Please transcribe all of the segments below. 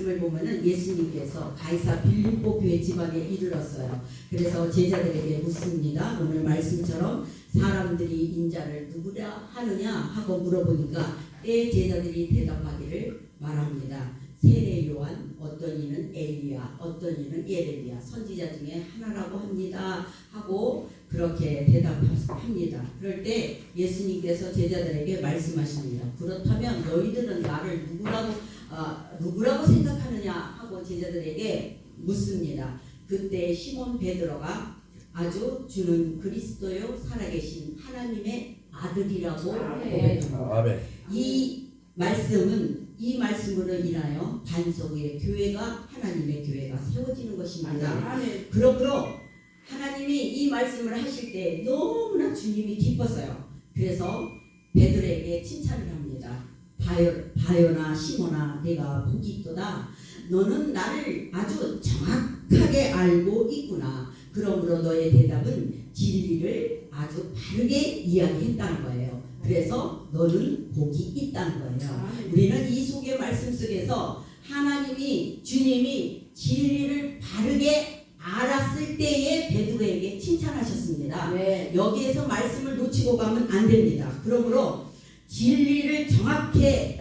말씀을 보면은 예수님께서 가이사 빌립보 교회 지방에 이르렀어요. 그래서 제자들에게 묻습니다. 오늘 말씀처럼 사람들이 인자를 누구라 하느냐 하고 물어보니까 때 제자들이 대답하기를 말합니다. 세례 요한, 어떤 이는 엘리야, 어떤 이는 예레미야, 선지자 중에 하나라고 합니다 하고 그렇게 대답합니다. 그럴 때 예수님께서 제자들에게 말씀하십니다. 그렇다면 너희들은 나를 누구라고 생각하느냐 하고 제자들에게 묻습니다. 그때 시몬 베드로가 아주 주는 그리스도요 살아계신 하나님의 아들이라고 고백합니다. 이 말씀으로 인하여 반석 위에 교회가 하나님의 교회가 세워지는 것입니다. 그러므로 하나님이 이 말씀을 하실 때 너무나 주님이 기뻤어요. 그래서 베드로에게 칭찬을 합니다. 바요나 시몬아 내가 복이 있도다. 너는 나를 아주 정확하게 알고 있구나. 그러므로 너의 대답은 진리를 아주 바르게 이야기했다는 거예요. 그래서 너는 복이 있다는 거예요. 우리는 이 속의 말씀 속에서 하나님이 주님이 진리를 바르게 알았을 때에 베드로에게 칭찬하셨습니다. 네. 여기에서 말씀을 놓치고 가면 안 됩니다. 그러므로 진리를 정확히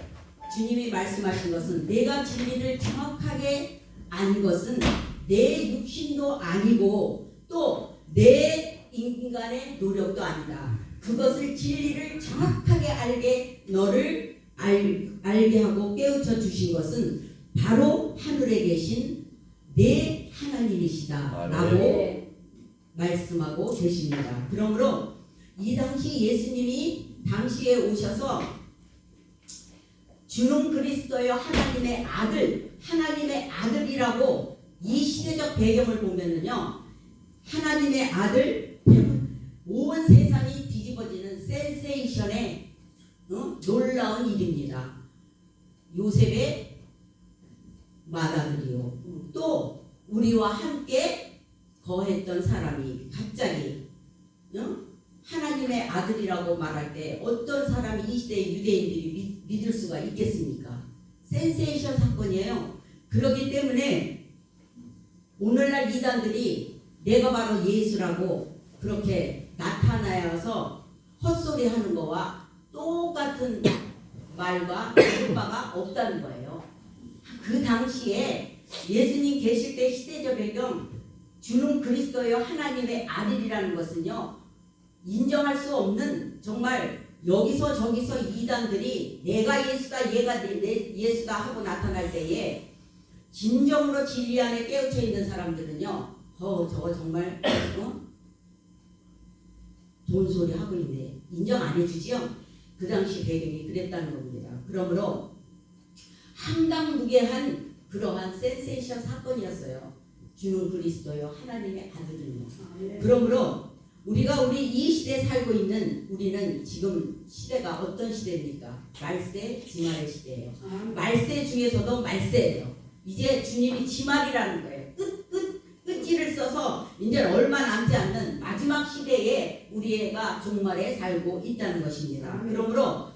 주님이 말씀하신 것은 내가 진리를 정확하게 안 것은 내 육신도 아니고 또 내 인간의 노력도 아니다. 그것을 진리를 정확하게 알게 너를 알게 하고 깨우쳐 주신 것은 바로 하늘에 계신 내 하나님이시다 라고 말씀하고 계십니다. 그러므로 이 당시 예수님이 당시에 오셔서 주는 그리스도여 하나님의 아들이라고 이 시대적 배경을 보면은요, 하나님의 아들, 온 세상이 뒤집어지는 센세이션의 놀라운 일입니다. 요셉의 맏아들이요. 또 우리와 함께 거했던 사람이 갑자기 하나님의 아들이라고 말할 때 어떤 사람이 이 시대의 유대인들이 믿을 수가 있겠습니까? 센세이션 사건이에요. 그렇기 때문에 오늘날 이단들이 내가 바로 예수라고 그렇게 나타나서 헛소리 하는 거와 똑같은 말과 바가 없다는 거예요. 그 당시에 예수님 계실 때 시대적 배경 주는 그리스도여 하나님의 아들이라는 것은요, 인정할 수 없는, 정말 여기서 저기서 이단들이 내가 예수다 내 예수다 하고 나타날 때에 진정으로 진리 안에 깨우쳐 있는 사람들은요, 저거 정말 돈소리 하고 있네, 인정 안 해주지요. 그 당시 배경이 그랬다는 겁니다. 그러므로 항당무계한 그러한 센세이션 사건이었어요. 주는 그리스도요 하나님의 아들은요. 그러므로 우리 이 시대에 살고 있는 우리는 지금 시대가 어떤 시대입니까? 말세 지말의 시대예요. 말세 중에서도 말세예요. 이제 주님이 지말이라는 거예요. 끝질을 써서 이제 얼마 남지 않는 마지막 시대에 우리가 종말에 살고 있다는 것입니다. 그러므로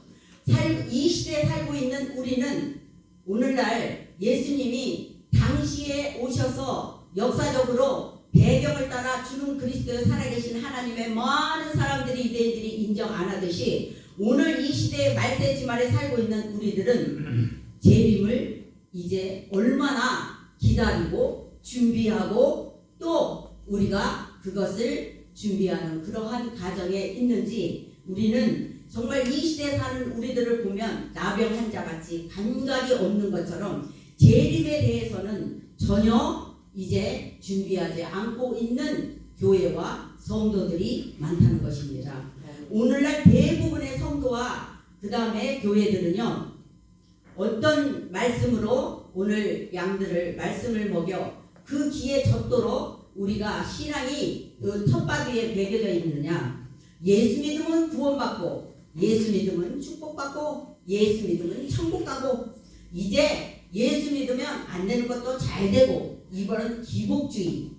이 시대에 살고 있는 우리는 오늘날 예수님이 당시에 오셔서 역사적으로 배경을 따라 주는 그리스도의 살아계신 하나님의 많은 사람들이 유대인들이 인정 안 하듯이 오늘 이 시대의 말세 지말에 살고 있는 우리들은 재림을 이제 얼마나 기다리고 준비하고 또 우리가 그것을 준비하는 그러한 가정에 있는지, 우리는 정말 이 시대에 사는 우리들을 보면 나병 환자같이 감각이 없는 것처럼 재림에 대해서는 전혀 이제 준비하지 않고 있는 교회와 성도들이 많다는 것입니다. 오늘날 대부분의 성도와 그 다음에 교회들은요, 어떤 말씀으로 오늘 양들을 말씀을 먹여 그 기에 젖도록 우리가 신앙이 그 텃밭 위에 매겨져 있느냐, 예수 믿으면 구원받고 예수 믿으면 축복받고 예수 믿으면 천국 가고, 이제 예수 믿으면 안 되는 것도 잘 되고, 이번은 기복주의,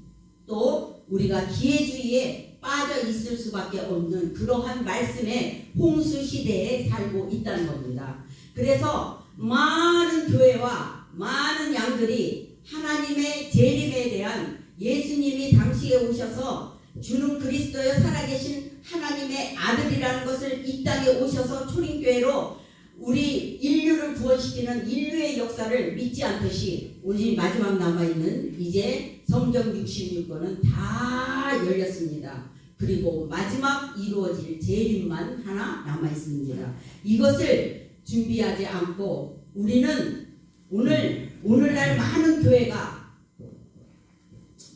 또 우리가 기회주의에 빠져 있을 수밖에 없는 그러한 말씀의 홍수 시대에 살고 있다는 겁니다. 그래서 많은 교회와 많은 양들이 하나님의 재림에 대한 예수님이 당시에 오셔서 주는 그리스도여 살아계신 하나님의 아들이라는 것을 이 땅에 오셔서 초림교회로 우리 인류를 구원시키는 인류의 역사를 믿지 않듯이 우리 마지막 남아있는 이제 성경 66권은 다 열렸습니다. 그리고 마지막 이루어질 재림만 하나 남아있습니다. 이것을 준비하지 않고 우리는 오늘날 많은 교회가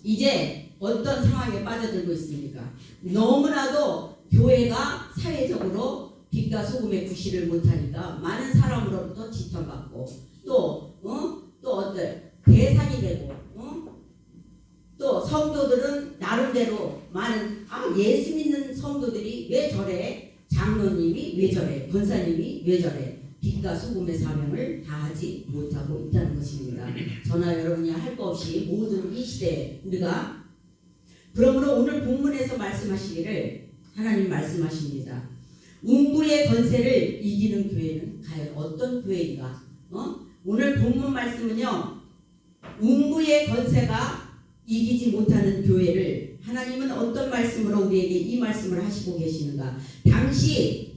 이제 어떤 상황에 빠져들고 있습니까? 너무나도 교회가 사회적으로 빛과 소금의 구실을 못하니까 많은 사람으로부터 지탄받고 또 어떤 대상이 되고 또 성도들은 나름대로 많은 예수 믿는 성도들이 왜 저래? 장로님이 왜 저래? 권사님이 왜 저래? 빛과 소금의 사명을 다하지 못하고 있다는 것입니다. 저나 여러분이 할 거 없이 모든 이 시대에 우리가 그러므로 오늘 본문에서 말씀하시기를 하나님 말씀하십니다. 음부의 권세를 이기는 교회는 과연 어떤 교회인가? 오늘 본문 말씀은요. 음부의 권세가 이기지 못하는 교회를 하나님은 어떤 말씀으로 우리에게 이 말씀을 하시고 계시는가? 당시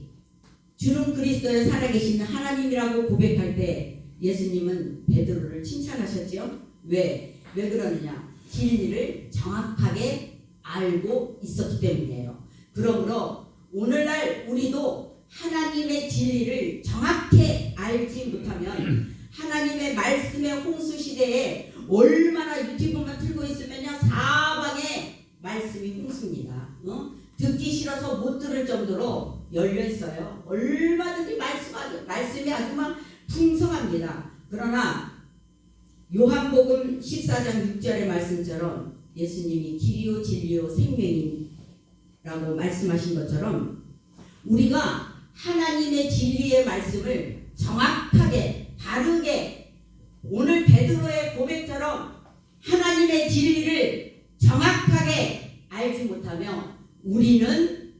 주는 그리스도에 살아계신 하나님이라고 고백할 때 예수님은 베드로를 칭찬하셨죠. 왜 그러느냐? 진리를 정확하게 알고 있었기 때문이에요. 그러므로 오늘날 우리도 하나님의 진리를 정확히 알지 못하면 하나님의 말씀의 홍수 시대에 얼마나 유튜브만 틀고 있으면요 사방에 말씀이 홍수입니다. 듣기 싫어서 못 들을 정도로 열려 있어요. 얼마든지 말씀이 아주 막 풍성합니다. 그러나 요한복음 14장 6절의 말씀처럼 예수님이 길이요 진리요 생명이라고 말씀하신 것처럼 우리가 하나님의 진리의 말씀을 정확하게 바르게 오늘 베드로의 고백처럼 하나님의 진리를 정확하게 알지 못하며 우리는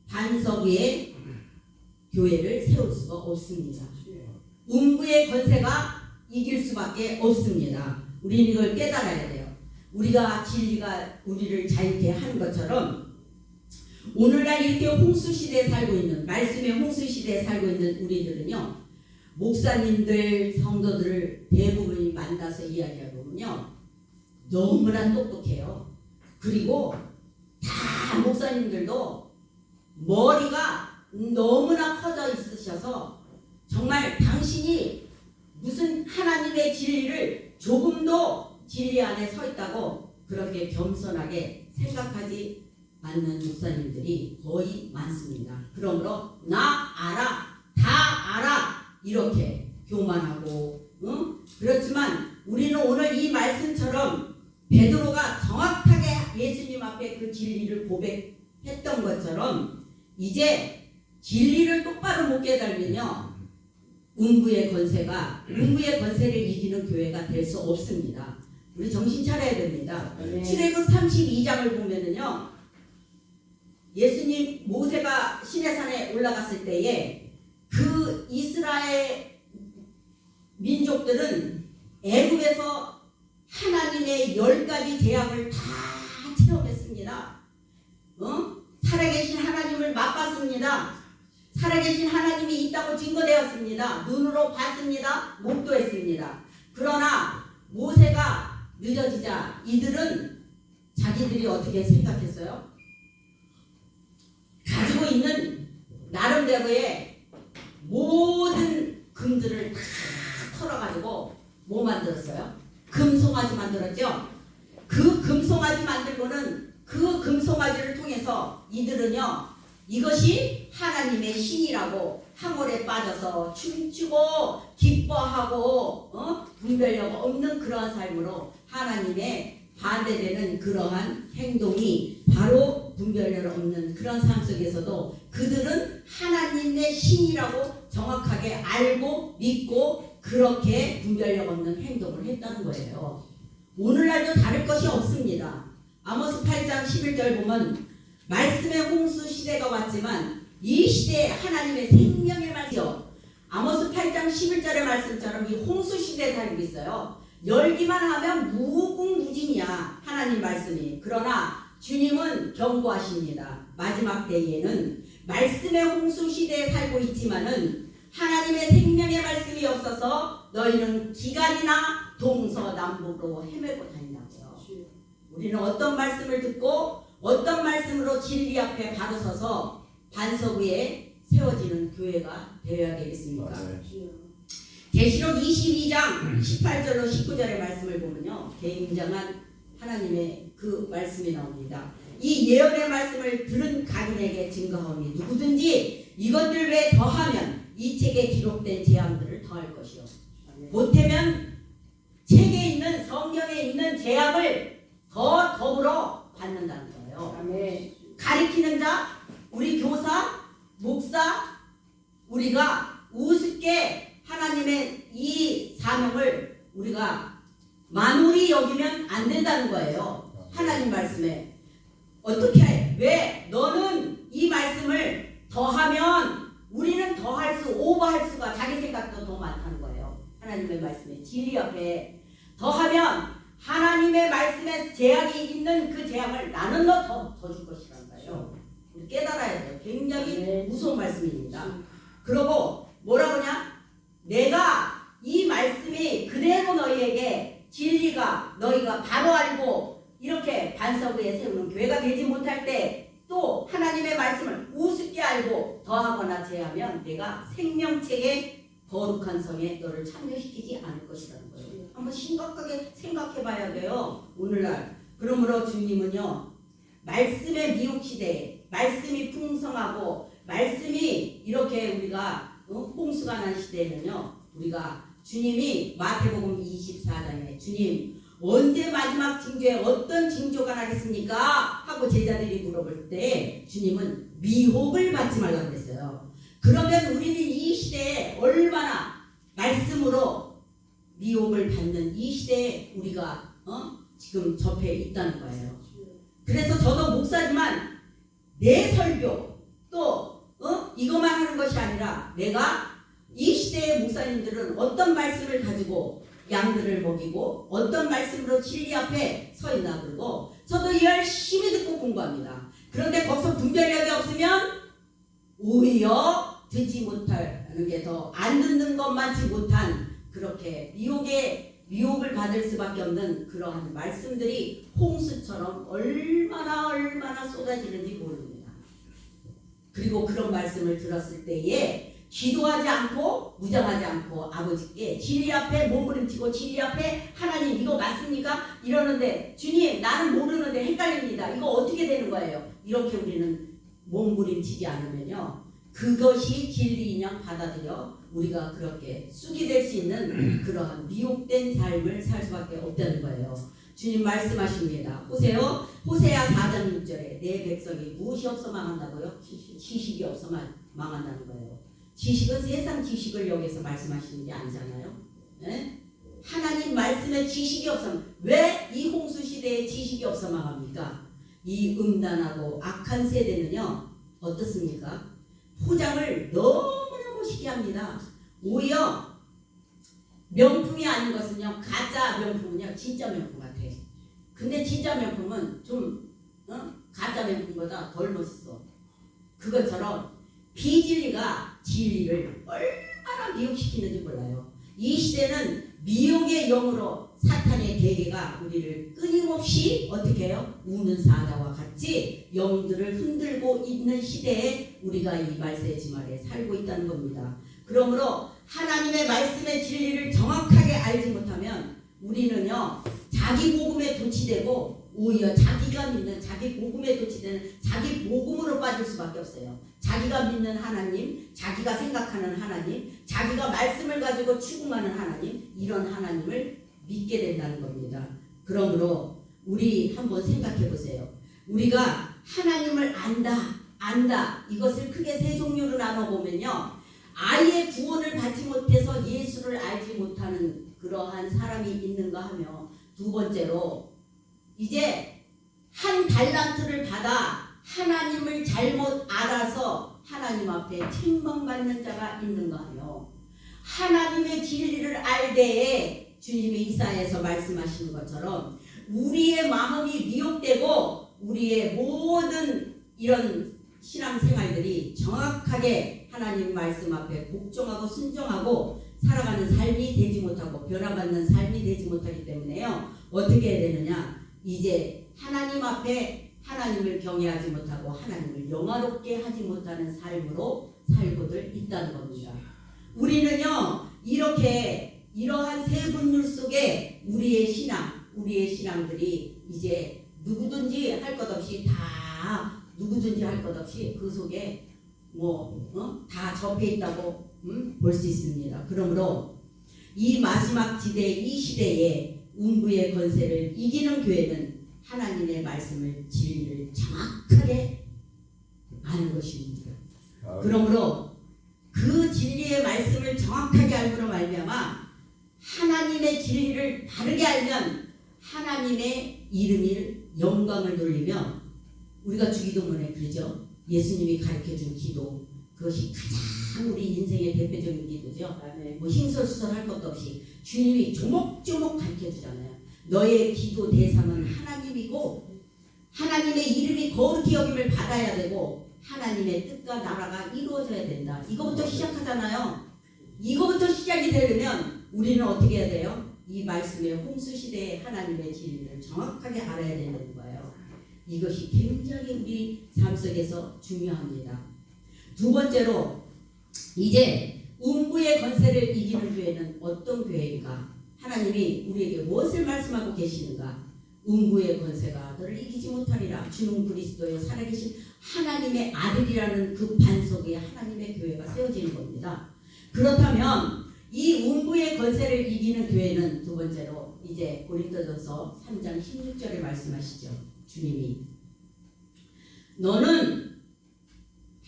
반석 위에 교회를 세울 수가 없습니다. 음부의 권세가 이길 수밖에 없습니다. 우리는 이걸 깨달아야 돼요. 우리가 진리가 우리를 자유케 하는 것처럼 오늘날 이렇게 홍수 시대에 살고 있는 말씀의 홍수 시대에 살고 있는 우리들은요 목사님들 성도들을 대부분이 만나서 이야기해보면요 너무나 똑똑해요. 그리고 다 목사님들도 머리가 너무나 커져 있으셔서 정말 당신이 무슨 하나님의 진리를 조금도 진리 안에 서 있다고 그렇게 겸손하게 생각하지 않는 목사님들이 거의 많습니다. 그러므로 나 알아, 다 알아 이렇게 교만하고 그렇지만 우리는 오늘 이 말씀처럼 베드로가 정확하게 예수님 앞에 그 진리를 고백했던 것처럼 이제 진리를 똑바로 못 깨달으면요 음부의 권세를 이기는 교회가 될 수 없습니다. 우리 정신 차려야 됩니다. 출애굽 32장을 보면은요 예수님 모세가 시내산에 올라갔을 때에 그 이스라엘 민족들은 애굽에서 하나님의 10가지 제약을 다 체험했습니다. 살아계신 하나님을 맛봤습니다. 살아계신 하나님이 있다고 증거되었습니다. 눈으로 봤습니다. 목도했습니다. 그러나 모세가 늦어지자 이들은 자기들이 어떻게 생각했어요? 가지고 있는 나름대로의 모든 금들을 다 털어가지고 뭐 만들었어요? 금송아지 만들었죠? 그 금송아지 만들고는 그 금송아지를 통해서 이들은요 이것이 하나님의 신이라고 항월에 빠져서 춤추고 기뻐하고 분별력 없는 그러한 삶으로 하나님의 반대되는 그러한 행동이 바로 분별력 없는 그런 삶 속에서도 그들은 하나님의 신이라고 정확하게 알고 믿고 그렇게 분별력 없는 행동을 했다는 거예요. 오늘날도 다를 것이 없습니다. 아모스 8장 11절 보면 말씀의 홍수 시대가 왔지만 이 시대에 하나님의 생명의 말씀이요 아모스 8장 11절의 말씀처럼 이 홍수 시대에 살고 있어요. 열기만 하면 무궁무진이야 하나님 말씀이. 그러나 주님은 경고하십니다. 마지막 때에는 말씀의 홍수 시대에 살고 있지만은 하나님의 생명의 말씀이 없어서 너희는 기갈이나 동서남북으로 헤매고 다닌다고요. 우리는 어떤 말씀을 듣고 어떤 말씀으로 진리 앞에 바로 서서 반석 위에 세워지는 교회가 되어야 되겠습니까? 계시록 22장 18절로 19절의 말씀을 보면요, 굉장한 하나님의 그 말씀이 나옵니다. 이 예언의 말씀을 들은 각인에게 증거하오니 누구든지 이것들 외에 더하면 이 책에 기록된 재앙들을 더할 것이요, 보태면 책에 있는 성경에 있는 재앙을 더 더불어 받는다는 거예요. 가리키는 자, 우리 교사, 목사, 우리가 우습게 하나님의 이 사명을 우리가 만홀히 여기면 안 된다는 거예요. 하나님 말씀에 어떻게 해? 왜? 너는 이 말씀을 더하면 우리는 더할 수, 오버할 수가, 자기 생각도 더 많다는 거예요. 하나님의 말씀에 진리 앞에 더하면 하나님의 말씀에 재앙이 있는 그 재앙을 나는 너 더 줄 것이라는 거예요. 우리 깨달아야 돼요. 굉장히 무서운 말씀입니다. 그러고 뭐라고 하냐? 내가 이 말씀이 그대로 너희에게 진리가 너희가 바로 알고 이렇게 반석 위에 세우는 교회가 되지 못할 때 또 하나님의 말씀을 우습게 알고 더하거나 제하면 내가 생명책의 거룩한 성에 너를 참여시키지 않을 것이라는 거예요. 한번 심각하게 생각해 봐야 돼요. 오늘날. 그러므로 주님은요, 말씀의 미혹 시대에 말씀이 풍성하고 말씀이 이렇게 우리가 홍수가 난 시대에는요, 우리가 주님이 마태복음 24장에 주님 언제 마지막 징조에 어떤 징조가 나겠습니까? 하고 제자들이 물어볼 때 주님은 미혹을 받지 말라고 그랬어요. 그러면 우리는 이 시대에 얼마나 말씀으로 미혹을 받는 이 시대에 우리가 지금 접해 있다는 거예요. 그래서 저도 목사지만 내 설교 또 이것만 하는 것이 아니라 내가 이 시대의 목사님들은 어떤 말씀을 가지고 양들을 먹이고 어떤 말씀으로 진리 앞에 서 있나 그러고 저도 열심히 듣고 공부합니다. 그런데 거기서 분별력이 없으면 오히려 듣지 못하는 게 더 안 듣는 것만치 못한 그렇게 미혹을 받을 수밖에 없는 그러한 말씀들이 홍수처럼 얼마나 쏟아지는지 모릅니다. 그리고 그런 말씀을 들었을 때에 기도하지 않고 무장하지 않고 아버지께 진리 앞에 몸부림치고 진리 앞에 하나님 이거 맞습니까? 이러는데 주님 나는 모르는데 헷갈립니다. 이거 어떻게 되는 거예요? 이렇게 우리는 몸부림치지 않으면요, 그것이 진리인양 받아들여 우리가 그렇게 쑥이 될 수 있는 그러한 미혹된 삶을 살 수밖에 없다는 거예요. 주님 말씀하십니다. 호세야 4장 6절에 내 백성이 무엇이 없어 망한다고요? 지식이 없어 망한다는 거예요. 지식은 세상 지식을 여기서 말씀하시는 게 아니잖아요. 네? 하나님 말씀에 지식이 없어, 왜 이 홍수 시대에 지식이 없어 망합니까? 이 음란하고 악한 세대는요 어떻습니까? 포장을 너무너무 쉽게 합니다. 오히려 명품이 아닌 것은요, 가짜 명품은요 진짜 명품 같아. 근데 진짜 명품은 좀 가짜 명품보다 덜 멋있어. 그것처럼 비진리가 진리를 얼마나 미혹시키는지 몰라요. 이 시대는 미혹의 영으로 사탄의 계계가 우리를 끊임없이 어떻게 해요? 우는 사자와 같이 영들을 흔들고 있는 시대에 우리가 이 말세의 지말에 살고 있다는 겁니다. 그러므로 하나님의 말씀의 진리를 정확하게 알지 못하면 우리는요 자기 복음에 도취되고 오히려 자기가 믿는 자기 복음에 도취되는 자기 복음으로 빠질 수밖에 없어요. 자기가 믿는 하나님, 자기가 생각하는 하나님, 자기가 말씀을 가지고 추궁하는 하나님, 이런 하나님을 믿게 된다는 겁니다. 그러므로 우리 한번 생각해 보세요. 우리가 하나님을 안다 이것을 크게 세 종류로 나눠보면요, 아예 구원을 받지 못해서 예수를 알지 못하는 그러한 사람이 있는가 하며, 두 번째로 이제 한 달란트를 받아 하나님을 잘못 알아서 하나님 앞에 책망받는 자가 있는가 하며, 하나님의 진리를 알되에 주님이 이사야에서 말씀하시는 것처럼 우리의 마음이 미혹되고 우리의 모든 이런 신앙생활들이 정확하게 하나님 말씀 앞에 복종하고 순종하고 살아가는 삶이 되지 못하고 변화받는 삶이 되지 못하기 때문에요. 어떻게 해야 되느냐? 이제 하나님 앞에 하나님을 경외하지 못하고 하나님을 영화롭게 하지 못하는 삶으로 살고들 있다는 겁니다. 우리는요, 이렇게 이러한 세 분율 속에 우리의 신앙들이 이제 누구든지 할 것 없이 그 속에 다 접해 있다고 볼 수 있습니다. 그러므로 이 마지막 이 시대에 음부의 권세를 이기는 교회는 하나님의 말씀을 진리를 정확하게 아는 것입니다. 그러므로 그 진리의 말씀을 정확하게 알므로 말미암아 하나님의 진리를 바르게 알면 하나님의 이름을 영광을 돌리며 우리가 주기도문에 그러죠. 예수님이 가르쳐준 기도 그것이 가장 우리 인생의 대표적인 기도죠. 뭐 흰설수설할 것도 없이 주님이 조목조목 가르쳐주잖아요. 너의 기도 대상은 하나님이고 하나님의 이름이 거룩히 여김을 받아야 되고 하나님의 뜻과 나라가 이루어져야 된다. 이거부터 시작하잖아요. 이거부터 시작이 되려면 우리는 어떻게 해야 돼요? 이 말씀의 홍수시대에 하나님의 진리를 정확하게 알아야 되는 거예요. 이것이 굉장히 우리 삶 속에서 중요합니다. 두 번째로 이제 음부의 권세를 이기는 교회는 어떤 교회인가? 하나님이 우리에게 무엇을 말씀하고 계시는가? 음부의 권세가 너를 이기지 못하리라. 주는 그리스도의 살아계신 하나님의 아들이라는 그 반석에 하나님의 교회가 세워지는 겁니다. 그렇다면 이 음부의 권세를 이기는 교회는 두 번째로 이제 고린도전서 3장 16절에 말씀하시죠. 주님이 너는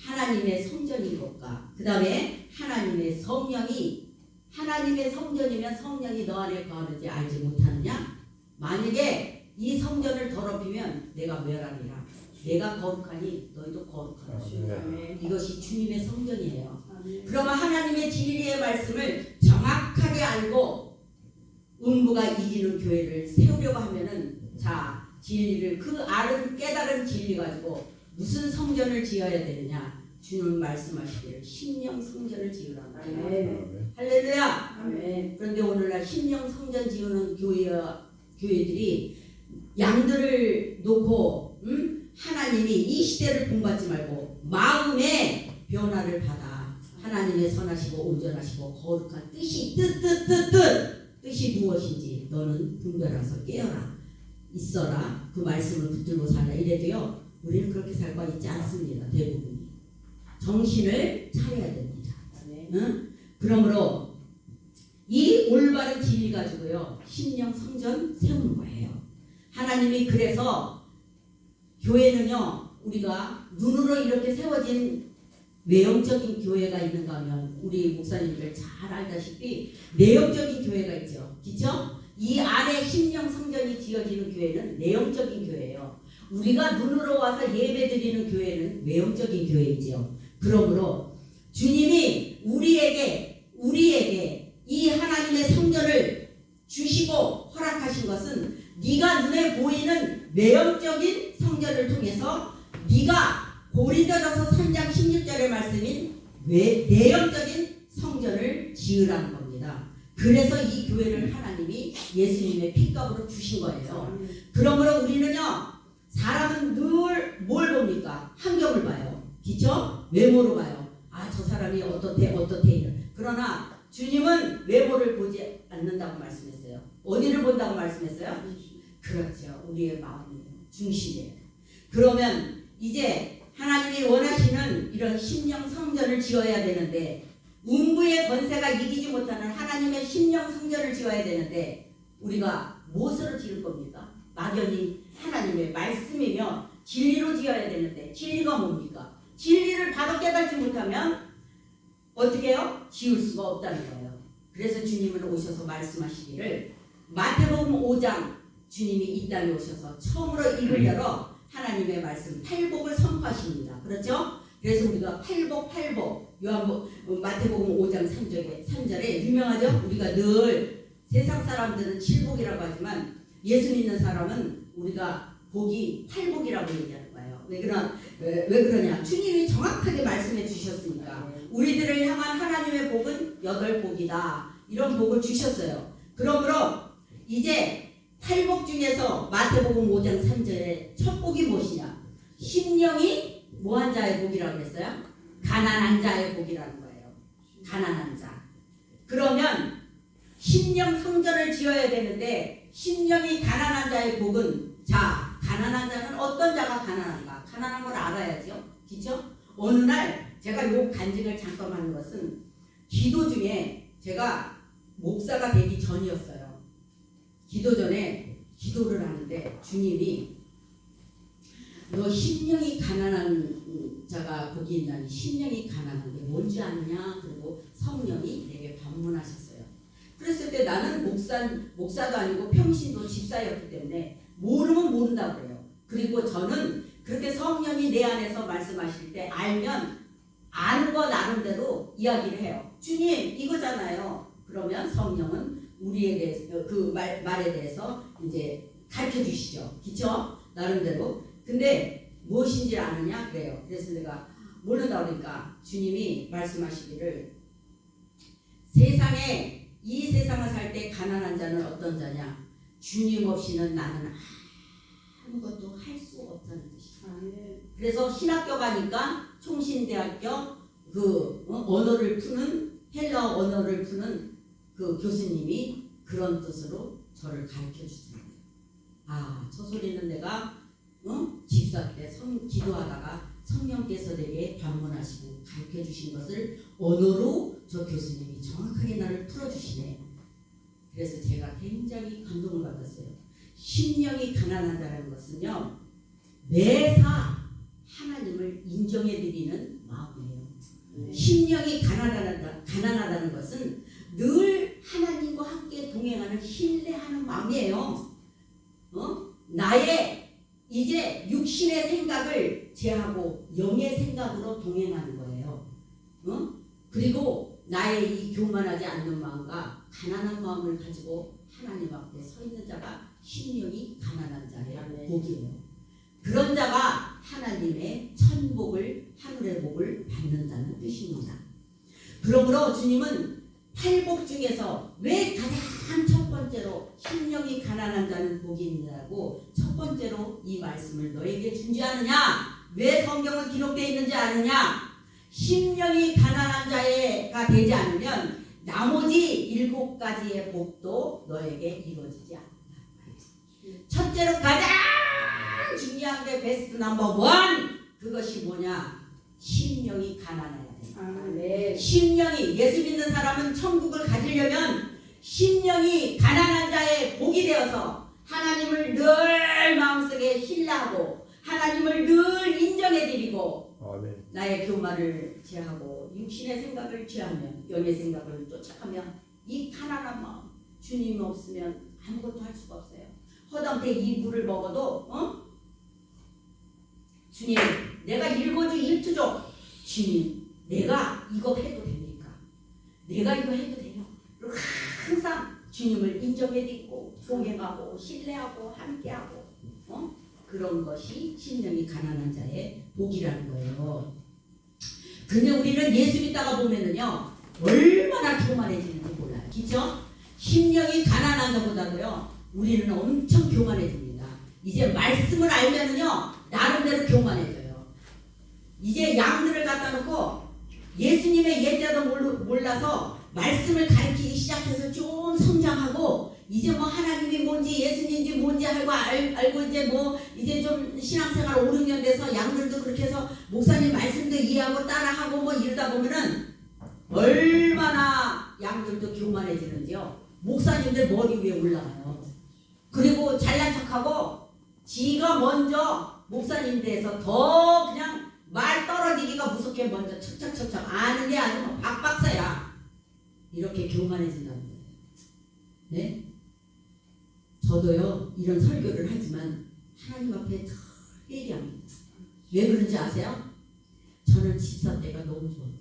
하나님의 성전인 것과 그 다음에 하나님의 성령이 하나님의 성전이면 성령이 너 안에 거하는지 알지 못하느냐? 만약에 이 성전을 더럽히면 내가 멸하리라. 내가 거룩하니 너희도 거룩하라. 이것이 주님의 성전이에요. 그러면 하나님의 진리의 말씀을 정확하게 알고 음부가 이기는 교회를 세우려고 하면은 자 진리를 그 깨달은 진리 가지고 무슨 성전을 지어야 되느냐? 주님 말씀하시기를 심령 성전을 지으라. 할렐루야. 아멘. 그런데 오늘날 심령 성전 지으는 교회들이 양들을 놓고 하나님이 이 시대를 본받지 말고 마음의 변화를 받아 하나님의 선하시고 온전하시고 거룩한 뜻이 무엇인지 너는 분별해서 깨어라 있어라 그 말씀을 붙들고 살라 이래도요 우리는 그렇게 살고 있지 않습니다. 대부분이 정신을 차려야 됩니다. 응? 그러므로 이 올바른 진리 가지고요 심령 성전 세우는 거예요. 하나님이 그래서 교회는요 우리가 눈으로 이렇게 세워진 외형적인 교회가 있는가 하면 우리 목사님들 잘 알다시피 내용적인 교회가 있죠. 그렇죠? 이 안에 심령 성전이 지어지는 교회는 내용적인 교회예요. 우리가 눈으로 와서 예배드리는 교회는 외형적인 교회이죠. 그러므로 주님이 우리에게 이 하나님의 성전을 주시고 허락하신 것은 네가 눈에 보이는 외형적인 성전을 통해서 네가 고린도전서 3장 16절의 말씀인 내형적인 성전을 지으라는 겁니다. 그래서 이 교회를 하나님이 예수님의 피값으로 주신 거예요. 그러므로 우리는요 사람은 늘 뭘 봅니까? 환경을 봐요. 그렇죠? 외모로 봐요. 아, 저 사람이 어떻대 그러나 주님은 외모를 보지 않는다고 말씀했어요. 어디를 본다고 말씀했어요? 그렇죠. 우리의 마음이에요. 중심이에요. 그러면 이제 하나님이 원하시는 이런 심령 성전을 지어야 되는데 음부의 권세가 이기지 못하는 하나님의 심령 성전을 지어야 되는데 우리가 무엇으로 지을 겁니까? 막연히 하나님의 말씀이며 진리로 지어야 되는데 진리가 뭡니까? 진리를 바로 깨닫지 못하면 어떻게 해요? 지을 수가 없다는 거예요. 그래서 주님은 오셔서 말씀하시기를 마태복음 5장 주님이 이 땅에 오셔서 처음으로 입을 열어 하나님의 말씀 팔복을 선포하십니다. 그렇죠? 그래서 우리가 팔복 마태복음 5장 3절에 유명하죠? 우리가 늘 세상 사람들은 칠복이라고 하지만 예수 믿는 사람은 우리가 복이 팔복이라고 얘기하는 거예요. 왜 그러냐? 주님이 정확하게 말씀해 주셨으니까. 우리들을 향한 하나님의 복은 8복이다. 이런 복을 주셨어요. 그러므로 이제 8복 중에서 마태복음 5장 3절에 첫 복이 무엇이냐? 심령이 뭐한 자의 복이라고 했어요? 가난한 자의 복이라는 거예요. 가난한 자. 그러면 심령 성전을 지어야 되는데 심령이 가난한 자의 복은 자, 가난한 자는 어떤 자가 가난한가? 가난한 걸 알아야죠. 그렇죠? 어느 날 제가 요 간증을 잠깐 하는 것은 기도 중에 제가 목사가 되기 전이었어요. 기도 전에 기도를 하는데 주님이 너 심령이 가난한 자가 거기 있나니 심령이 가난한 게 뭔지 아느냐? 그리고 성령이 내게 반문하셨어요. 그랬을 때 나는 목사도 아니고 평신도 집사였기 때문에 모르면 모른다고 그래요. 그리고 저는 그렇게 성령이 내 안에서 말씀하실 때 알면 아는 거 나름대로 이야기를 해요. 주님 이거잖아요. 그러면 성령은 우리에 대해서 그 말에 대해서 이제 가르쳐 주시죠. 그렇죠? 나름대로. 근데 무엇인지 아느냐? 그래요. 그래서 내가 모른다 그러니까 주님이 말씀하시기를 이 세상을 살 때 가난한 자는 어떤 자냐? 주님 없이는 나는 아무것도 할 수 없다는 뜻이야. 그래서 신학교 가니까 총신대학교 언어를 푸는 헬러 언어를 푸는 그 교수님이 그런 뜻으로 저를 가르쳐 주더라고요. 저 소리는 내가 집사 때 기도하다가 성령께서 내게 반문하시고 가르쳐 주신 것을 언어로 저 교수님이 정확하게 나를 풀어주시네. 그래서 제가 굉장히 감동을 받았어요. 심령이 가난하다는 것은요, 매사 하나님을 인정해드리는 마음이에요. 심령이 가난하다는 것은 늘 하나님과 함께 동행하는 신뢰하는 마음이에요. 나의 이제 육신의 생각을 제하고 영의 생각으로 동행하는 거예요. 그리고 나의 이 교만하지 않는 마음과 가난한 마음을 가지고 하나님 앞에 서 있는 자가 심령이 가난한 자의 복이에요. 그런 자가 하나님의 천복을, 하늘의 복을 받는다는 뜻입니다. 그러므로 주님은 8복 중에서 왜 가장 첫 번째로 심령이 가난한 자는 복이 있느냐고 첫 번째로 이 말씀을 너에게 준지 않느냐? 왜 성경은 기록되어 있는지 아느냐? 심령이 가난한 자가 되지 않으면 나머지 7가지의 복도 너에게 이루어지지 않는다. 첫째로 가장 중요한 게 베스트 넘버 1, 그것이 뭐냐? 심령이 가난해야 된다. 심령이, 예수 믿는 사람은 천국을 가지려면 심령이 가난한 자의 복이 되어서 하나님을 늘 마음속에 신뢰하고 하나님을 늘 인정해드리고 나의 교만을 제하고 육신의 생각을 제하며 영의 생각을 쫓아가며 이 가난한 마음, 주님이 없으면 아무것도 할 수가 없어요. 허당태 이 물을 먹어도 주님 내가 일거주 일투족, 주님 내가 이거 해도 됩니까? 내가 이거 해도 돼요? 그리고 항상 주님을 인정해드리고 동행하고 신뢰하고 함께하고 그런 것이 심령이 가난한 자의 복이라는 거예요. 근데 우리는 예수 믿다가 보면은요 얼마나 교만해지는지 몰라요. 그렇죠? 심령이 가난한 자보다도요 우리는 엄청 교만해집니다. 이제 말씀을 알면은요 나름대로 교만해져요. 이제 양들을 갖다 놓고 예수님의 예자도 몰라서 말씀을 가르치기 시작해서 좀 성장하고 이제 뭐 하나님이 뭔지 예수님인지 뭔지 알고 이제 좀 신앙생활 5, 6년 돼서 양들도 그렇게 해서 목사님 말씀도 이해하고 따라하고 뭐 이러다 보면은 얼마나 양들도 교만해지는지요. 목사님들 머리 위에 올라가요. 그리고 잘난 척하고 지가 먼저 목사님 대해서 더 그냥 말 떨어지기가 무섭게 먼저 척척척척 아는 게 아주 뭐 박박사야. 이렇게 교만해진다는 거예요. 네? 저도요 이런 설교를 하지만 하나님 앞에 늘 얘기합니다. 왜 그런지 아세요? 저는 집사 때가 너무 좋았어요.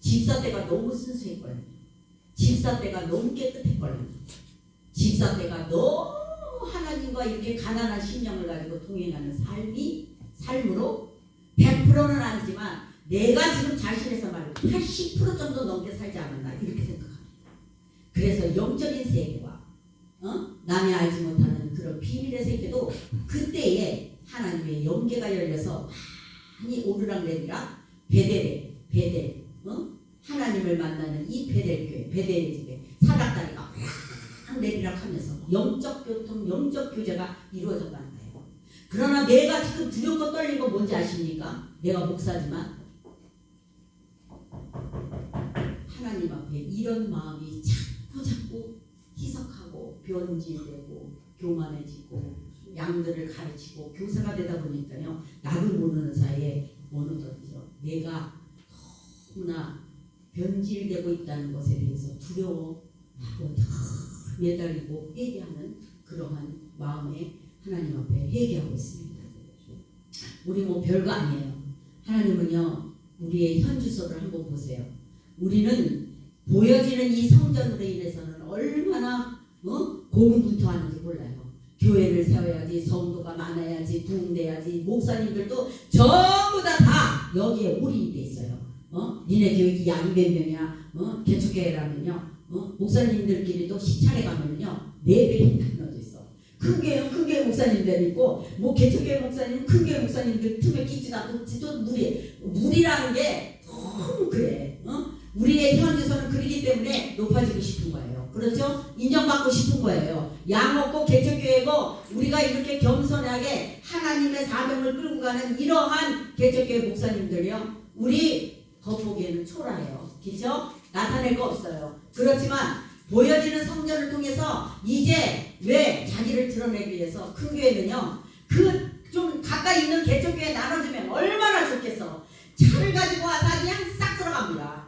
집사 때가 너무 순수했거든요. 집사 때가 너무 깨끗했거든요. 집사 때가 너무 하나님과 이렇게 가난한 심령을 가지고 동행하는 삶으로 100%는 아니지만 내가 지금 자신에서 말해도 80% 정도 넘게 살지 않았나 이렇게 생각합니다. 그래서 영적인 세계와 남이 알지 못하는 그런 비밀의 세계도 그때에 하나님의 영계가 열려서 많이 오르락내리락 베델 하나님을 만나는 이 베델교회 베델의 집에 사닥다리가 오르락내리락 하면서 영적 교통 영적 교제가 이루어졌다는 거예요. 그러나 내가 지금 두렵고 떨린 거 뭔지 아십니까? 내가 목사지만 하나님 앞에 이런 마음이 자꾸 희석하고 변질되고 교만해지고 양들을 가르치고 교사가 되다 보니까요. 나도 모르는 사이에 어느덧요 내가 너무나 변질되고 있다는 것에 대해서 두려워하고 매달리고 회개하는 그러한 마음에 하나님 앞에 회개하고 있습니다. 우리 뭐 별거 아니에요. 하나님은요 우리의 현주소를 한번 보세요. 우리는 보여지는 이 성전으로 인해서는 얼마나 고군분투하는지 몰라요. 교회를 세워야지, 성도가 많아야지, 부흥돼야지, 목사님들도 전부 다 여기에 올인돼 있어요. 니네 교육이 양이 몇 명이야? 개척교회라면요, 목사님들끼리도 시찰에 가면요 4배씩 나눠져 있어. 큰 교회 목사님들 있고, 뭐 개척교회 목사님, 큰 교회 목사님들 틈에 끼지도 않고, 또 무리라는 게 너무 그래. 우리의 현지서는 그러기 때문에 높아지고 싶은 거예요. 그렇죠? 인정받고 싶은 거예요. 양 없고 개척교회고 우리가 이렇게 겸손하게 하나님의 사명을 끌고 가는 이러한 개척교회 목사님들이요. 우리 겉보기에는 초라해요. 그렇죠? 나타낼 거 없어요. 그렇지만 보여지는 성전을 통해서 이제 왜 자기를 드러내기 위해서 큰 교회는요. 그 좀 가까이 있는 개척교회 나눠주면 얼마나 좋겠어. 차를 가지고 와서 그냥 싹 들어갑니다.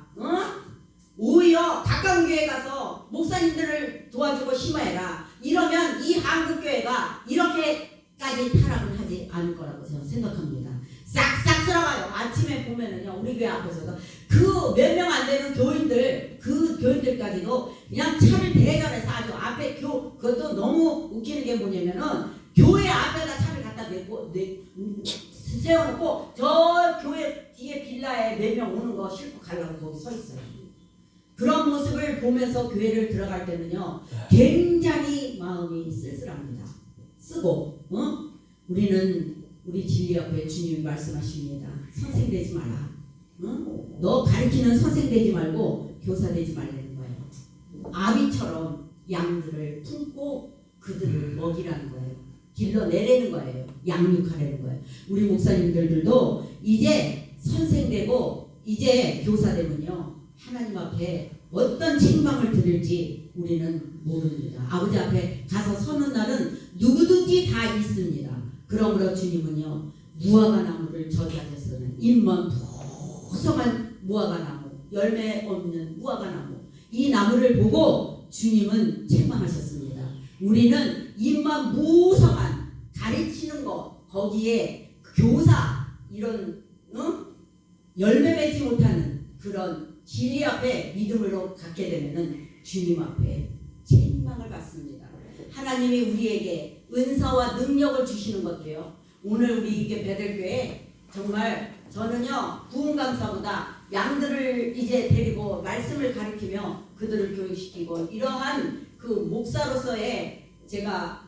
오히려 가까운 교회 가서 목사님들을 도와주고 심어해라. 이러면 이 한국교회가 이렇게까지 타락을 하지 않을 거라고 저는 생각합니다. 싹싹 들어가요. 아침에 보면은요 우리 교회 앞에서도 그 몇 명 안 되는 교인들 그 교인들까지도 그냥 차를 대절해서 아주 앞에 그것도 너무 웃기는 게 뭐냐면은 교회 앞에다 차를 갖다 세워놓고 저 교회 뒤에 빌라에 4명 오는 거 싣고 가려고 거기 서 있어요. 그런 모습을 보면서 교회를 들어갈 때는요 굉장히 마음이 쓸쓸합니다. 쓰고 우리 진리 앞에 주님이 말씀하십니다. 선생 되지 마라. 너 가르치는 선생 되지 말고 교사 되지 말라는 거예요. 아비처럼 양들을 품고 그들을 먹이라는 거예요. 길러내라는 거예요. 양육하라는 거예요. 우리 목사님들도 이제 선생 되고 이제 교사 되면요 하나님 앞에 어떤 책망을 들을지 우리는 모릅니다. 아버지 앞에 가서 서는 날은 누구든지 다 있습니다. 그러므로 주님은요 무화과 나무를 저지하셨어요. 잎만 푸성한 무화과 나무, 열매 없는 무화과 나무, 이 나무를 보고 주님은 책망하셨습니다. 우리는 잎만 무성한 가르치는 거 거기에 교사 이런 열매 맺지 못하는 그런 진리 앞에 믿음으로 갖게 되면은 주님 앞에 책망을 받습니다. 하나님이 우리에게 은사와 능력을 주시는 것도요. 오늘 우리 이게 베델교회 정말 저는요 부흥감사보다 양들을 이제 데리고 말씀을 가르치며 그들을 교육시키고 이러한 그 목사로서의 제가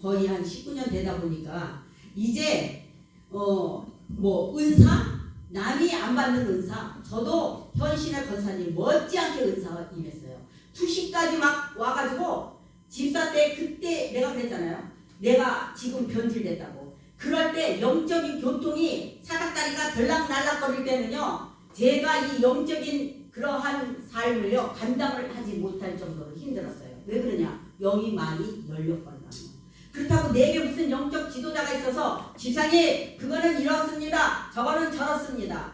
거의 한 19년 되다 보니까 이제 뭐 은사 남이 안 받는 은사 저도 현신의 권사님 못지않게 은사가 임했어요. 투시까지 막 와가지고 집사 때 그때 내가 그랬잖아요. 내가 지금 변질됐다고. 그럴 때 영적인 교통이 사닥다리가 들락날락거릴 때는요. 제가 이 영적인 그러한 삶을요. 감당을 하지 못할 정도로 힘들었어요. 왜 그러냐? 영이 많이 열렸거든요. 그렇다고 내게 무슨 영적 지도자가 있어서 집사님 그거는 이렇습니다. 저거는 저렇습니다.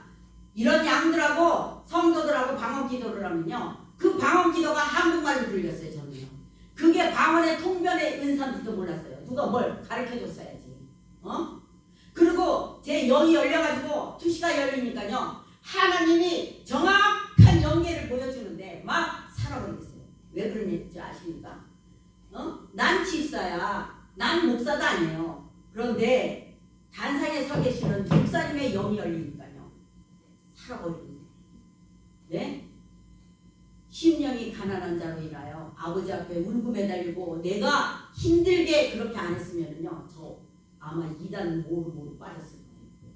이런 양들하고 성도들하고 방언기도를 하면요. 그 방언기도가 한국말로 들렸어요. 저는요. 그게 방언의 통변의 은사인지도 몰랐어요. 누가 뭘 가르쳐줬어야지. 그리고 제 영이 열려가지고 투시가 열리니까요. 하나님이 정확한 연계를 보여주는데 막 살아버리겠어요. 왜 그런지 아십니까? 난 집사야. 난 목사도 아니에요. 그런데 단상에 서 계시는 목사님의 영이 열리니까요. 살아버립니다. 네? 심령이 가난한 자로 인하여 아버지 앞에 울고 매달리고 내가 힘들게 그렇게 안 했으면요. 저 아마 이단 모르고 빠졌을 거예요.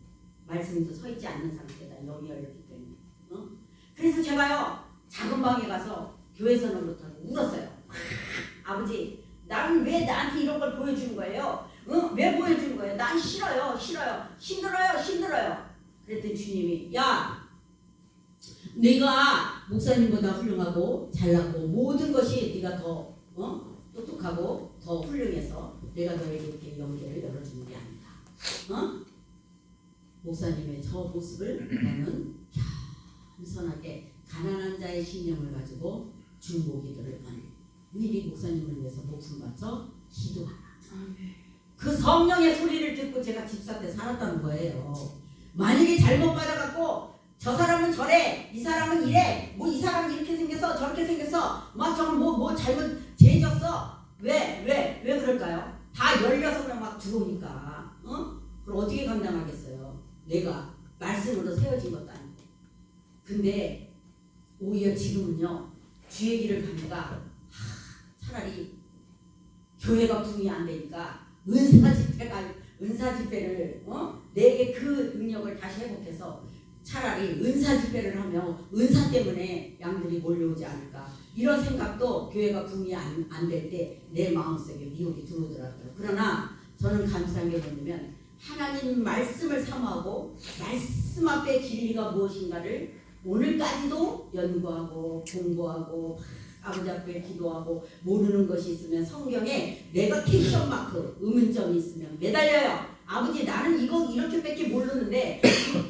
말씀도 서 있지 않는 상태다. 영이 열렸기 때문에. 그래서 제가요. 작은 방에 가서 교회에서는 못하고 울었어요. 아버지 나는 왜 나한테 이런 걸 보여주는 거예요? 왜 보여주는 거예요? 난 싫어요. 힘들어요. 그랬더니 주님이 야 네가 목사님보다 훌륭하고 잘나고 모든 것이 네가 더 똑똑하고 더 훌륭해서 내가 너에게 이렇게 연계를 열어주는 게 아니다. 목사님의 저 모습을 너는 겸손하게 가난한 자의 신령을 가지고 중보기도를 하네. 미리 목사님을 위해서 목숨 바쳐 기도하라. 그 성령의 소리를 듣고 제가 집사 때 살았다는 거예요. 만약에 잘못 받아갖고 저 사람은 저래, 이 사람은 이래, 뭐 이 사람은 이렇게 생겼어, 저렇게 생겼어, 막 저는 뭐 잘못 죄졌어. 왜 그럴까요? 다 열려서 그냥 막 들어오니까. 그럼 어떻게 감당하겠어요? 내가 말씀으로 세워진 것도 아니고. 근데 오히려 지금은요 주의 길을 가니까 차라리 교회가 부흥이 안 되니까 은사 집회를 내게 그 능력을 다시 회복해서 차라리 은사 집회를 하며 은사 때문에 양들이 몰려오지 않을까 이런 생각도 교회가 부흥이 안 될 때 내 마음속에 미혹이 들어오더라고요. 그러나 저는 감사한 게 뭐냐면 하나님 말씀을 사모하고 말씀 앞에 진리가 무엇인가를 오늘까지도 연구하고 공부하고 아버지 앞에 기도하고 모르는 것이 있으면 성경에 내가 퀘스천 마크 의문점이 있으면 매달려요. 아버지 나는 이거 이렇게밖에 모르는데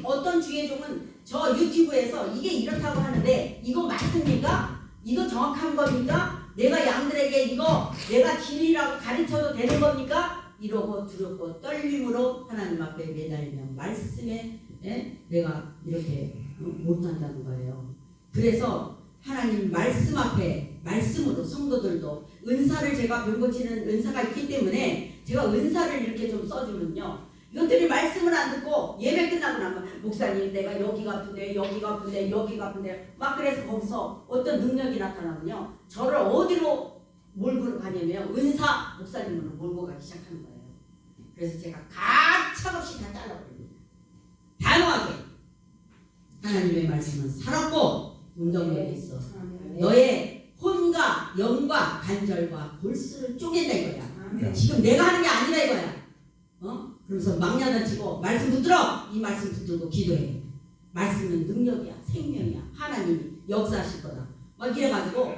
어떤 주의 종은 저 유튜브에서 이게 이렇다고 하는데 이거 맞습니까? 이거 정확한 겁니까? 내가 양들에게 이거 내가 진리라고 가르쳐도 되는 겁니까? 이러고 두렵고 떨림으로 하나님 앞에 매달리면 말씀에 내가 이렇게 못한다는 거예요. 그래서 하나님 말씀 앞에 말씀으로 성도들도 은사를 제가 별고치는 은사가 있기 때문에 제가 은사를 이렇게 좀 써주면요. 이것들이 말씀을 안 듣고 예배 끝나고 나면 목사님 내가 여기가 아픈데 막 그래서 거기서 어떤 능력이 나타나면요. 저를 어디로 몰고 가냐면 은사 목사님으로 몰고 가기 시작하는 거예요. 그래서 제가 가차없이 다 잘라버립니다. 단호하게 하나님의 말씀은 살았고 운동력이 있어. 너의 혼과 영과 간절과 골수를 쪼갠다 이거야. 지금 내가 하는 게 아니라 이거야. 그래서 막냐다치고 말씀 붙들어. 이 말씀 붙들고 기도해. 말씀은 능력이야. 생명이야. 하나님이 역사하실 거다. 막 이래가지고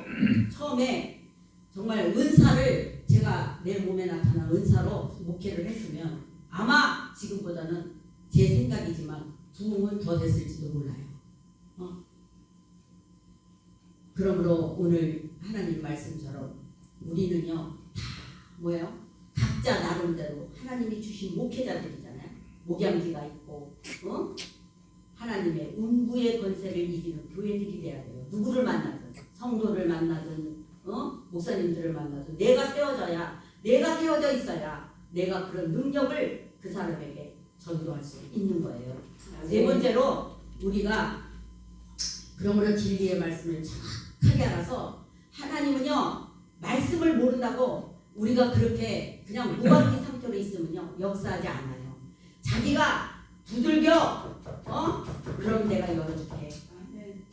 처음에 정말 은사를 제가 내 몸에 나타난 은사로 목회를 했으면 아마 지금보다는 제 생각이지만 부흥은 더 됐을지도 몰라요. 그러므로 오늘 하나님 말씀처럼 우리는요 다 뭐예요? 각자 나름대로 하나님이 주신 목회자들이잖아요. 목양지가 있고 하나님의 운부의 권세를 이기는 교회들이 돼야 돼요. 누구를 만나든 성도를 만나든 목사님들을 만나든 내가 세워져 있어야 내가 그런 능력을 그 사람에게 전도할 수 있는 거예요. 네 번째로 우리가 그러므로 진리의 말씀을 정확하게 알아서 하나님은요 말씀을 모른다고 우리가 그렇게 그냥 무방비 상태로 있으면요 역사하지 않아요. 자기가 두들겨 그럼 내가 열어줄게.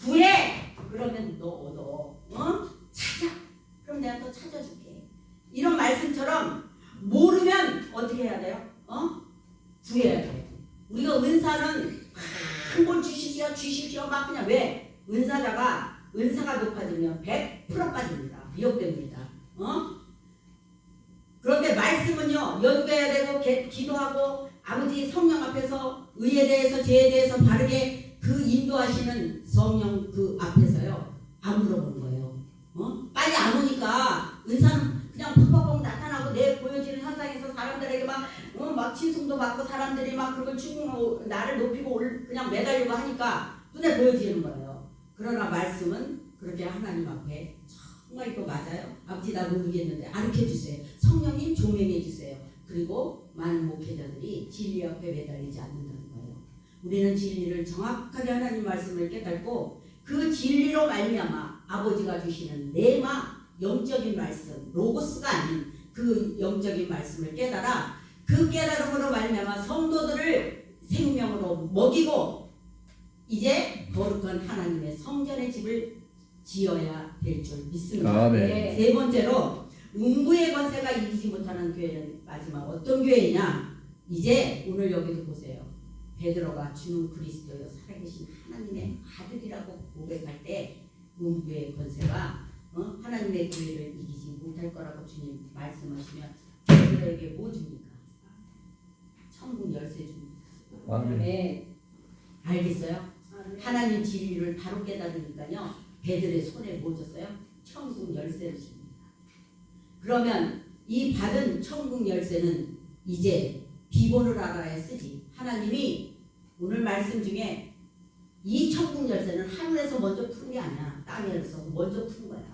구해 그러면 너 얻어. 찾아 그럼 내가 또 찾아줄게. 이런 말씀처럼 모르면 어떻게 해야 돼요? 구해야 돼요. 우리가 은사는 큰 걸 주십시오 막 그냥 왜? 은사가 높아지면 100% 빠집니다. 미혹됩니다. 그런데 말씀은요 연구해야 되고 기도하고 아버지 성령 앞에서 의에 대해서 죄에 대해서 바르게 그 인도하시는 성령 그 앞에서요 안 물어보는 거예요. 빨리 안 오니까 은사는 그냥 팍팍팍 나타나고 내 보여지는 현상에서 사람들에게 막 칭송도 받고 사람들이 막 그걸 나를 높이고 그냥 매달리고 하니까 눈에 보여지는 거예요. 그러나 말씀은 그렇게 하나님 앞에 정말 이거 맞아요? 아버지 나 모르겠는데 가르쳐 주세요. 성령님 조명해 주세요. 그리고 많은 목회자들이 진리 앞에 매달리지 않는다는 거예요. 우리는 진리를 정확하게 하나님 말씀을 깨닫고 그 진리로 말미암아 아버지가 주시는 레마 영적인 말씀 로고스가 아닌 그 영적인 말씀을 깨달아 그 깨달음으로 말미암아 성도들을 생명으로 먹이고 이제 거룩한 하나님의 성전의 집을 지어야 될 줄 믿습니다. 아멘. 세 번째로 음부의 권세가 이기지 못하는 교회는 마지막 어떤 교회냐? 이제 오늘 여기도 보세요. 베드로가 주는 그리스도여 살아계신 하나님의 아들이라고 고백할 때 음부의 권세가 하나님의 교회를 이기지 못할 거라고 주님 말씀하시면 베드로에게 뭐 줍니까? 천국 열쇠 줍니다. 아멘. 네. 알겠어요? 하나님 진리를 바로 깨달으니까요. 베드로의 손에 뭐 줬어요? 천국 열쇠를 줍니다. 그러면 이 받은 천국 열쇠는 이제 비본을 알아야 쓰지. 하나님이 오늘 말씀 중에 이 천국 열쇠는 하늘에서 먼저 푸는 게 아니야. 땅에서 먼저 푸는 거야.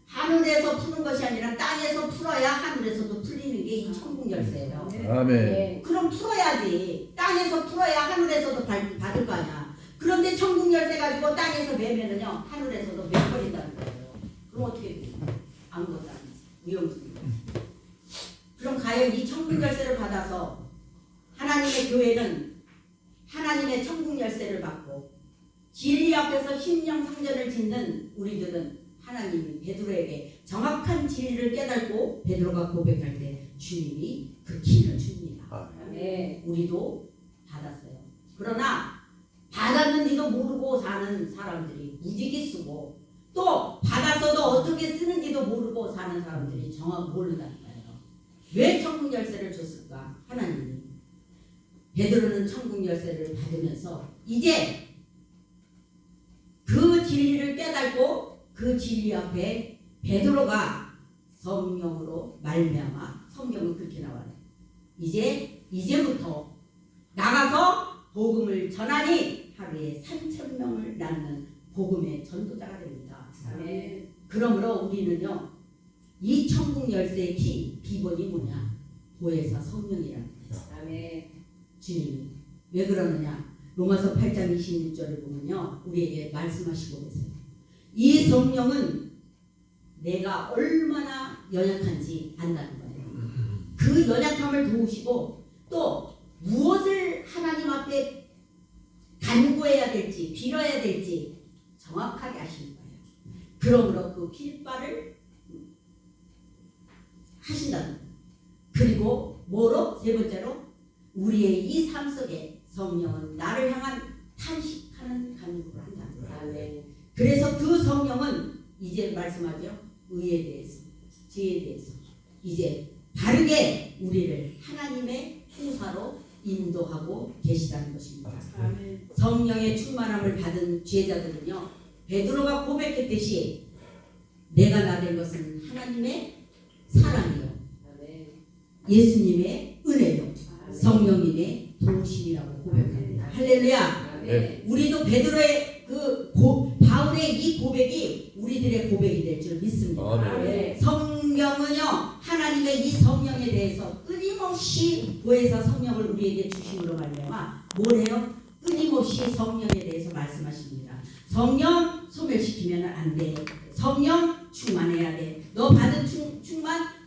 하늘에서 푸는 것이 아니라 땅에서 풀어야 하늘에서도 풀리는 게 이 천국 열쇠예요. 아멘. 네. 그럼 풀어야지. 땅에서 풀어야 하늘에서도 받을 거 아니야. 그런데 천국 열쇠 가지고 땅에서 매면은요 하늘에서도 매버린다는 거예요. 그럼 어떻게 돼요? 아무것도 아니지. 위험입니다. 그럼 과연 이 천국 열쇠를 받아서 하나님의 교회는 하나님의 천국 열쇠를 받고 진리 앞에서 심령 성전을 짓는 우리들은 하나님이 베드로에게 정확한 진리를 깨닫고 베드로가 고백할 때 주님이 그 키를 줍니다. 네, 우리도 받았어요. 그러나 받았는지도 모르고 사는 사람들이 무지개 쓰고 또 받았어도 어떻게 쓰는지도 모르고 사는 사람들이 정확히 모른다는 거예요. 왜 천국 열쇠를 줬을까? 하나님이. 베드로는 천국 열쇠를 받으면서 이제 그 진리를 깨닫고 그 진리 앞에 베드로가 성령으로 말미암아 성경은 그렇게 나와요. 이제부터 나가서 복음을 전하니 하루에 3,000명을 낳는 복음의 전도자가 됩니다. 네. 그러므로 우리는요 이 천국 열쇠의 기본이 뭐냐? 보혜사 성령이라는 거예요. 네. 주님이 왜 그러느냐? 로마서 8장 26절을 보면요 우리에게 말씀하시고 계세요. 이 성령은 내가 얼마나 연약한지 안다는 거예요. 그 연약함을 도우시고 또 무엇을 하나님 앞에 간구해야 될지 빌어야 될지 정확하게 아시는 거예요. 그러므로 그 빌바를 하신다는 거예요. 그리고 뭐로? 세 번째로 우리의 이 삶 속에 성령은 나를 향한 탄식하는 간구를 한다는 거예요. 네. 그래서 그 성령은 이제 말씀하죠. 의에 대해서, 지혜에 대해서 이제 바르게 우리를 하나님의 후사로 인도하고 계시다는 것입니다. 아멘. 성령의 충만함을 받은 제자들은요. 베드로가 고백했듯이 내가 나 된 것은 하나님의 사랑이요. 아멘. 예수님의 은혜요. 아멘. 성령님의 도우심이라고 고백합니다. 할렐루야. 아멘. 우리도 베드로의 바울의 이 고백이 우리들의 고백이 될 줄 믿습니다. 아멘. 성경은요 하나님의 이 성령에 대해서 끊임없이 보혜사 성령을 우리에게 주심으로 말미암아 뭐래요? 끊임없이 성령에 대해서 말씀하십니다. 성령 소멸시키면 안 돼. 성령 충만해야 돼. 너 받은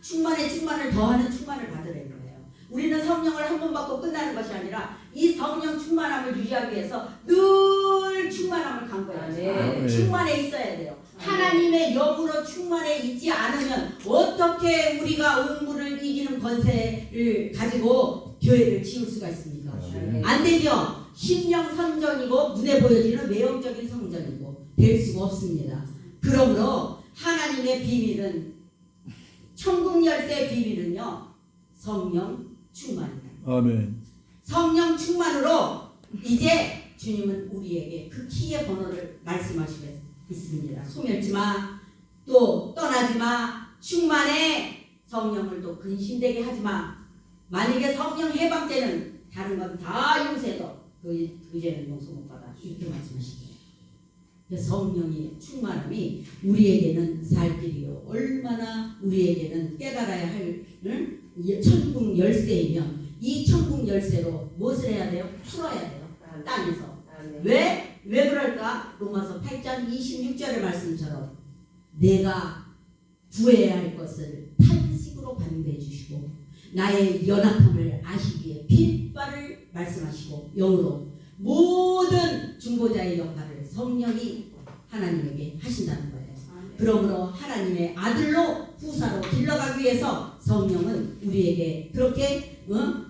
충만의 충만을 더하는 충만을 받으라는 거예요. 우리는 성령을 한 번 받고 끝나는 것이 아니라 이 성령 충만함을 유지하기 위해서 늘 충만함을 간거해야 돼요. 충만해 있어야 돼요. 하나님의 영으로 충만해 있지 않으면 어떻게 우리가 음부를 이기는 권세를 가지고 교회를 지을 수가 있습니까? 안 되죠. 심령 성전이고 눈에 보여지는 외형적인 성전이고 될 수가 없습니다. 그러므로 하나님의 비밀은 천국 열쇠의 비밀은요 성령 충만이다. 아멘. 성령 충만으로 이제 주님은 우리에게 그 키의 번호를 말씀하시고 있습니다. 소멸치 마, 또 떠나지 마, 충만해. 성령을 또 근심되게 하지 마. 만약에 성령 해방죄는 다른 건 다 용서해도 그 죄는 용서 못 받아. 이렇게 말씀하시죠. 그 성령의 충만함이 우리에게는 살 길이요 얼마나 우리에게는 깨달아야 할 천국 열쇠이면 이 천국 열쇠로 무엇을 해야 돼요? 풀어야 돼요. 땅에서. 왜 그럴까? 로마서 8장 26절의 말씀처럼 내가 구해야 할 것을 탄식으로 반응해 주시고 나의 연약함을 아시기에 핏발을 말씀하시고 영으로 모든 중보자의 역할을 성령이 하나님에게 하신다는 거예요. 그러므로 하나님의 아들로 후사로 길러가기 위해서 성령은 우리에게 그렇게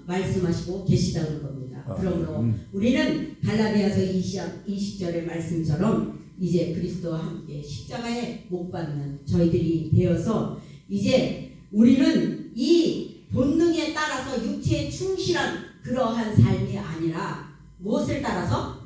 말씀하시고 계시다는 겁니다. 그러므로 우리는 갈라디아서 20절의 말씀처럼 이제 그리스도와 함께 십자가에 못 박는 저희들이 되어서 이제 우리는 이 본능에 따라서 육체에 충실한 그러한 삶이 아니라 무엇을 따라서?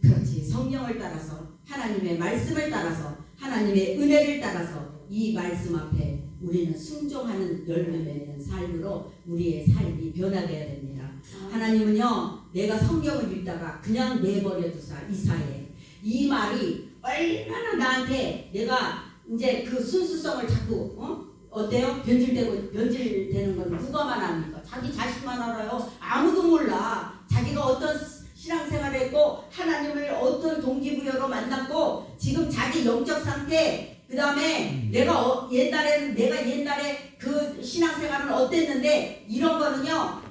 그렇지. 성령을 따라서 하나님의 말씀을 따라서 하나님의 은혜를 따라서 이 말씀 앞에 우리는 순종하는 열매 맺는 삶으로 우리의 삶이 변화되어야 됩니다. 하나님은요 내가 성경을 읽다가 그냥 내버려 두사 이사해 이 말이 얼마나 나한테 내가 이제 그 순수성을 자꾸 어때요? 변질되는 건 누가만 압니까? 자기 자신만 알아요. 아무도 몰라. 자기가 어떤 신앙생활을 했고 하나님을 어떤 동기부여로 만났고 지금 자기 영적 상태 그 다음에 내가 옛날에 그 신앙생활은 어땠는데 이런 거는요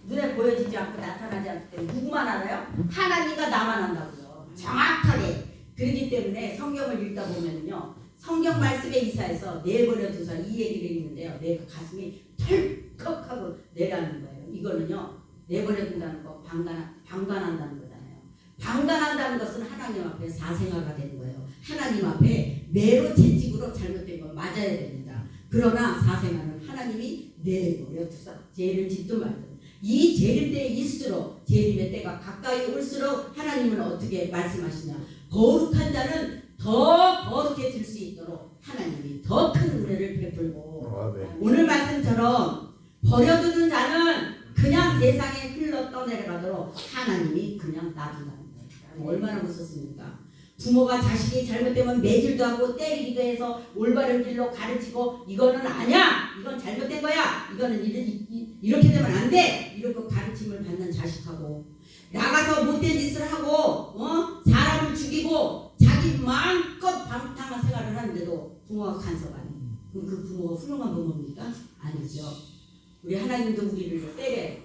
눈에 보여지지 않고 나타나지 않기 때문에 누구만 알아요? 하나님과 나만 안다고요. 정확하게. 그렇기 때문에 성경을 읽다 보면요 성경 말씀에 이사해서 내버려 두사 이 얘기를 읽는데요 내 가슴이 털컥하고 내려앉는 거예요. 이거는요 내버려 둔다는 거 방관한다는 거잖아요. 방관한다는 것은 하나님 앞에 사생아가 되는 거예요. 하나님 앞에 매로 채찍으로 잘못된 건 맞아야 됩니다. 그러나 사생아는 하나님이 내버려 두사 죄를 짓든 말든 이 재림때일수록 재림의 때가 가까이 올수록 하나님은 어떻게 말씀하시냐 거룩한 자는 더 거룩해질 수 있도록 하나님이 더 큰 은혜를 베풀고 오늘 말씀처럼 버려두는 자는 그냥 세상에 흘러 떠내려가도록 하나님이 그냥 놔둔다는 거예요. 얼마나 무섭습니까? 부모가 자식이 잘못되면 매질도 하고 때리기도 해서 올바른 길로 가르치고 이거는 아니야 이건 잘못된 거야 이거는 이렇게 되면 안 돼 이렇게 가르침을 받는 자식하고 나가서 못된 짓을 하고 사람을 죽이고 자기 마음껏 방탕한 생활을 하는데도 부모가 간섭 안 해. 그럼 그 부모가 훌륭한 부모입니까? 아니죠. 우리 하나님도 우리를 때려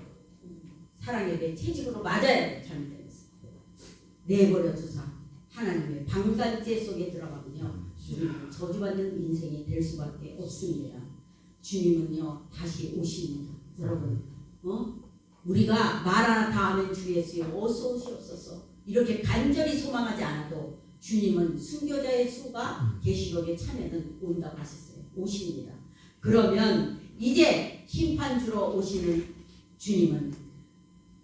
사랑에게 채찍으로 맞아야 돼. 잘못된 것을 내버려 두사 하나님의 방관제 속에 들어가면요 우리는 저주받는 인생이 될 수밖에 없습니다. 주님은요 다시 오십니다. 여러분 우리가 말 하나 다 하면 주 예수여 어서 오시옵소서 이렇게 간절히 소망하지 않아도 주님은 순교자의 수가 계시록에 참여는 온다고 하셨어요. 오십니다. 그러면 이제 심판주로 오시는 주님은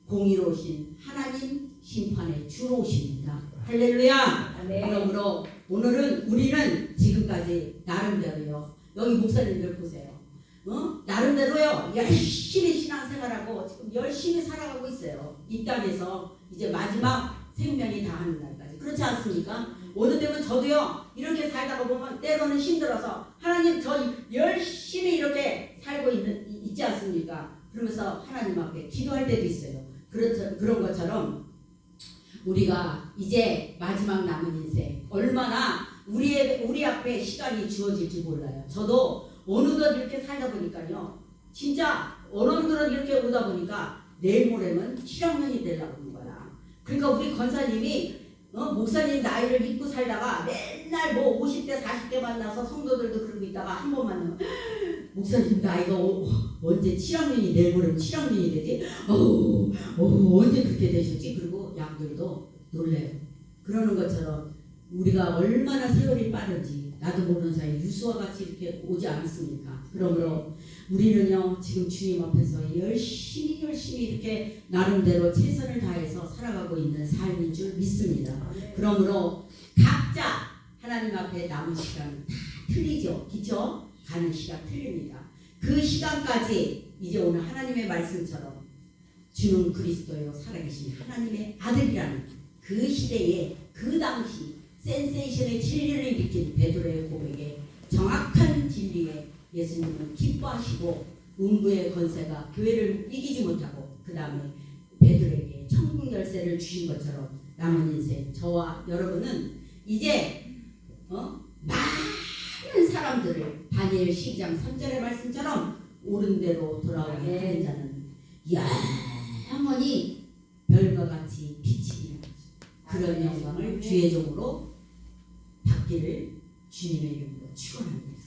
공의로우신 하나님 심판의 주로 오십니다. 할렐루야. 그러므로 오늘은 우리는 지금까지 나름대로요 여기 목사님들 보세요. 나름대로요 열심히 신앙생활하고 지금 열심히 살아가고 있어요. 이 땅에서 이제 마지막 생명이 다하는 날까지. 그렇지 않습니까? 어느 때면 저도요 이렇게 살다가 보면 때로는 힘들어서 하나님 저 열심히 이렇게 살고 있지 않습니까? 그러면서 하나님 앞에 기도할 때도 있어요. 그런 것처럼 우리가 이제 마지막 남은 인생 얼마나 우리 앞에 시간이 주어질지 몰라요. 저도 어느덧 이렇게 살다 보니까요 진짜 어른들은 이렇게 오다 보니까 내일 모레는 7학년이 되려고 하는 거야. 그러니까 우리 권사님이 목사님 나이를 믿고 살다가 맨날 뭐 50대 40대 만나서 성도들도 그러고 있다가 한 번 만나면 목사님 나이가 언제 7학년이 내일 모레면 7학년이 되지? 언제 그렇게 되셨지? 그리고 양들도 놀래요. 그러는 것처럼 우리가 얼마나 세월이 빠른지 나도 모르는 사이 유수와 같이 이렇게 오지 않습니까? 그러므로 우리는요 지금 주님 앞에서 열심히 이렇게 나름대로 최선을 다해서 살아가고 있는 삶인 줄 믿습니다. 그러므로 각자 하나님 앞에 남은 시간 다 틀리죠. 그렇죠? 가는 시간 틀립니다. 그 시간까지 이제 오늘 하나님의 말씀처럼 주는 그리스도요 살아계신 하나님의 아들이라는 그 시대에 그 당시 센세이션의 진리를 일으킨 베드로의 고백에 정확한 진리에 예수님은 기뻐하시고 음부의 권세가 교회를 이기지 못하고 그 다음에 베드로에게 천국 열쇠를 주신 것처럼 남은 인생 저와 여러분은 이제 많은 사람들을 다니엘 12장 3절의 말씀처럼 옳은 대로 돌아오게 하는 자는 영원히 별과 같이 비치리라. 그런 영광을 주의 종으로 받기를 주님의 이름으로 축원합니다.